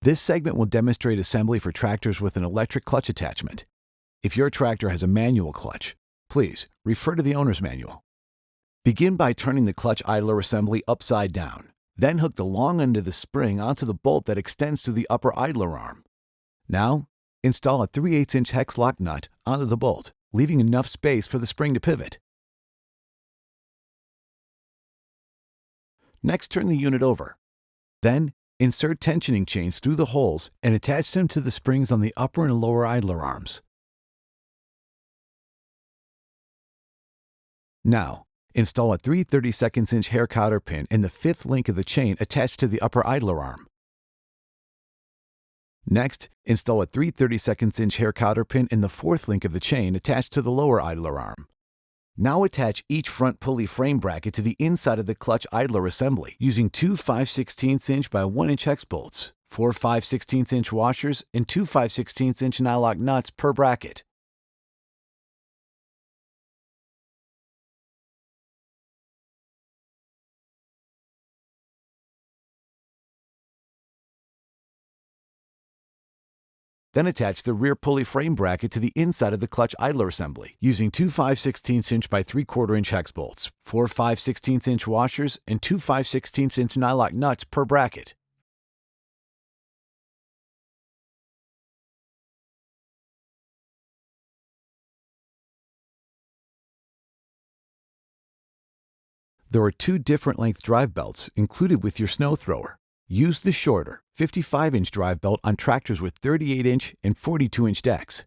This segment will demonstrate assembly for tractors with an electric clutch attachment. If your tractor has a manual clutch, please refer to the owner's manual. Begin by turning the clutch idler assembly upside down. Then hook the long end of the spring onto the bolt that extends to the upper idler arm. Now, install a 3/8" hex lock nut onto the bolt, leaving enough space for the spring to pivot. Next, turn the unit over. Then, insert tensioning chains through the holes and attach them to the springs on the upper and lower idler arms. Now, install a 3/32" hair cotter pin in the 5th link of the chain attached to the upper idler arm. Next, install a 3/32" hair cotter pin in the 4th link of the chain attached to the lower idler arm. Now attach each front pulley frame bracket to the inside of the clutch idler assembly using two 5/16" by 1" hex bolts, 4 5/16" washers, and 2 5/16" nylock nuts per bracket. Then attach the rear pulley frame bracket to the inside of the clutch idler assembly using two 5/16" by 3/4" hex bolts, 4 5/16" washers, and 2 5/16" nylock nuts per bracket. There are two different length drive belts included with your snow thrower. Use the shorter 55" drive belt on tractors with 38" and 42" decks.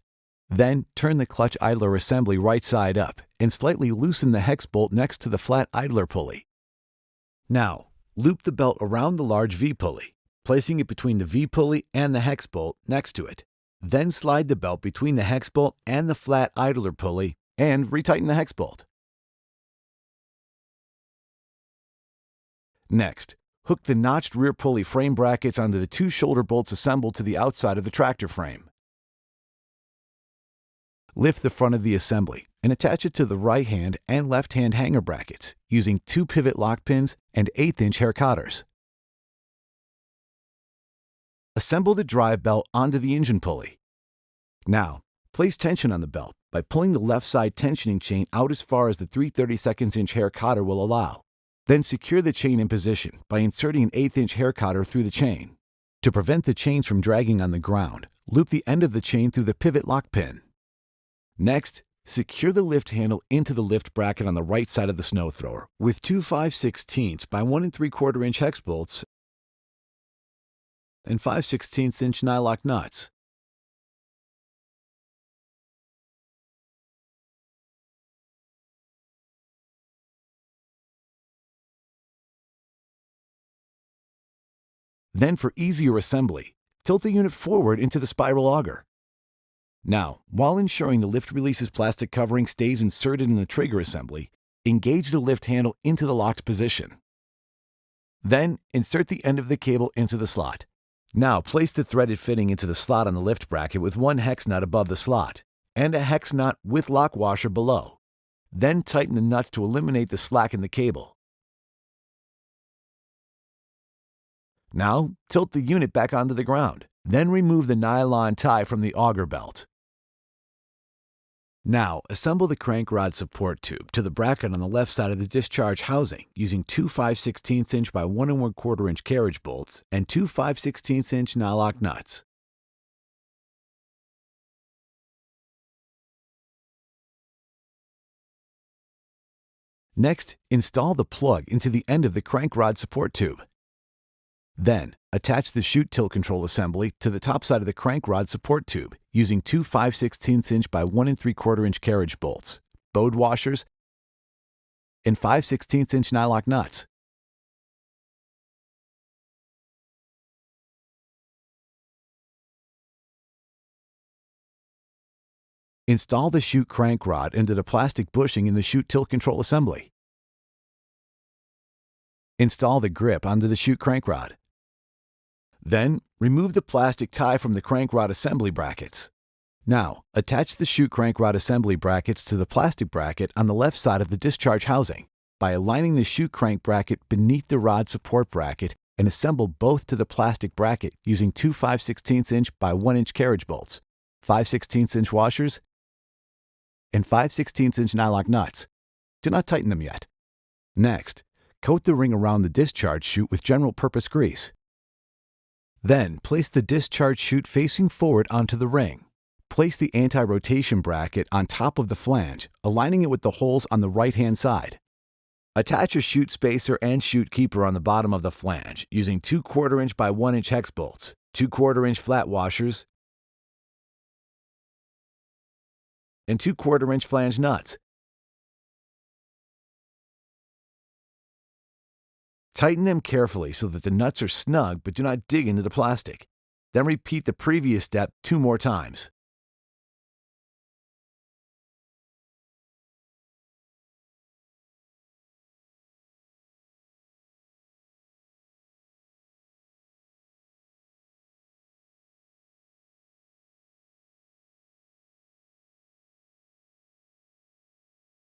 Then turn the clutch idler assembly right side up and slightly loosen the hex bolt next to the flat idler pulley. Now, loop the belt around the large V-pulley, placing it between the V-pulley and the hex bolt next to it. Then slide the belt between the hex bolt and the flat idler pulley and retighten the hex bolt. Next, hook the notched rear pulley frame brackets onto the two shoulder bolts assembled to the outside of the tractor frame. Lift the front of the assembly and attach it to the right-hand and left-hand hanger brackets using two pivot lock pins and 1/8" hair cotters. Assemble the drive belt onto the engine pulley. Now, place tension on the belt by pulling the left side tensioning chain out as far as the 3/32" hair cotter will allow. Then secure the chain in position by inserting an 1/8" hair cotter through the chain. To prevent the chains from dragging on the ground, loop the end of the chain through the pivot lock pin. Next, secure the lift handle into the lift bracket on the right side of the snow thrower with two 5/16" by 1 3/4" hex bolts and 5/16" nylock nuts. Then for easier assembly, tilt the unit forward into the spiral auger. Now, while ensuring the lift releases plastic covering stays inserted in the trigger assembly, engage the lift handle into the locked position. Then, insert the end of the cable into the slot. Now, place the threaded fitting into the slot on the lift bracket with one hex nut above the slot and a hex nut with lock washer below. Then tighten the nuts to eliminate the slack in the cable. Now, tilt the unit back onto the ground. Then remove the nylon tie from the auger belt. Now, assemble the crank rod support tube to the bracket on the left side of the discharge housing using two 5/16" by 1 1/4" carriage bolts and two 5/16" nylock nuts. Next, install the plug into the end of the crank rod support tube. Then, attach the chute tilt control assembly to the top side of the crank rod support tube using two 5/16" by 1 3/4" carriage bolts, bowed washers, and 5/16" nylock nuts. Install the chute crank rod into the plastic bushing in the chute tilt control assembly. Install the grip onto the chute crank rod. Then, remove the plastic tie from the crank rod assembly brackets. Now, attach the chute crank rod assembly brackets to the plastic bracket on the left side of the discharge housing by aligning the chute crank bracket beneath the rod support bracket and assemble both to the plastic bracket using two 5/16" by 1" carriage bolts, 5/16" washers, and 5/16" nylock nuts. Do not tighten them yet. Next, coat the ring around the discharge chute with general purpose grease. Then, place the discharge chute facing forward onto the ring. Place the anti-rotation bracket on top of the flange, aligning it with the holes on the right-hand side. Attach a chute spacer and chute keeper on the bottom of the flange using two 1/4" by 1" hex bolts, two 1/4" flat washers, and two 1/4" flange nuts. Tighten them carefully so that the nuts are snug but do not dig into the plastic. Then repeat the previous step 2 more times.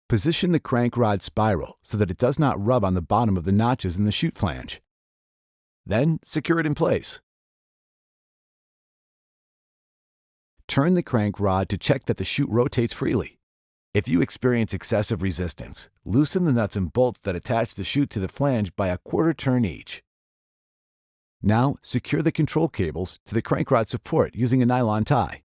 Position the crank rod spiral so that it does not rub on the bottom of the notches in the chute flange. Then secure it in place. Turn the crank rod to check that the chute rotates freely. If you experience excessive resistance, loosen the nuts and bolts that attach the chute to the flange by a 1/4 turn each. Now, secure the control cables to the crank rod support using a nylon tie.